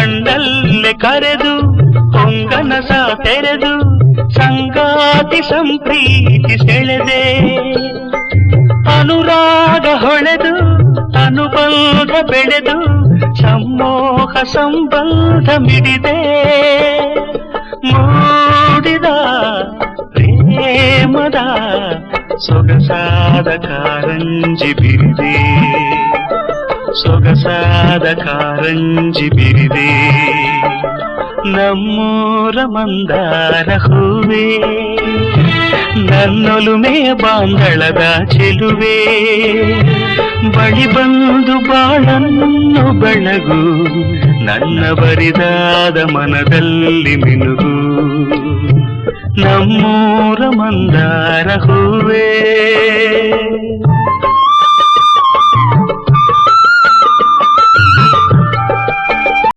ಕಣ್ಣಲ್ಲೇ ಕರೆದು ಹೊಂಗನಸ ತೆರೆದು ಸಂಗಾತಿ ಸಂಪ್ರೀತಿ ಸೆಳೆದೆ ಅನುರಾಗ ಹೊಳೆದು ಅನುಬಂಧ ಬೆಳೆದು ಸಮ್ಮೋಹ ಸಂಬಂಧ ಮಿಡಿದೆ ಮೂಡಿದ ಪ್ರೇಮದ ಸೊಗಸಾದ ಕಾರಂಜಿ ಬಿರಿದೆ ಸೊಗಸಾದ ಕಾರಂಜಿ ಬಿರಿದೆ ನಮ್ಮೂರ ಮಂದಾರ ಹೂವೇ ನನ್ನೊಲುಮೆ ಬಾಂಧಳದ ಚೆಲುವೆ ಬಳಿ ಬಂದು ಬಾಳನ್ನು ಬೆಳಗು ನನ್ನ ಬರಿದಾದ ಮನದಲ್ಲಿ ಮಿನುಗು ನಮ್ಮೂರ ಮಂದಾರ ಹೂವೇ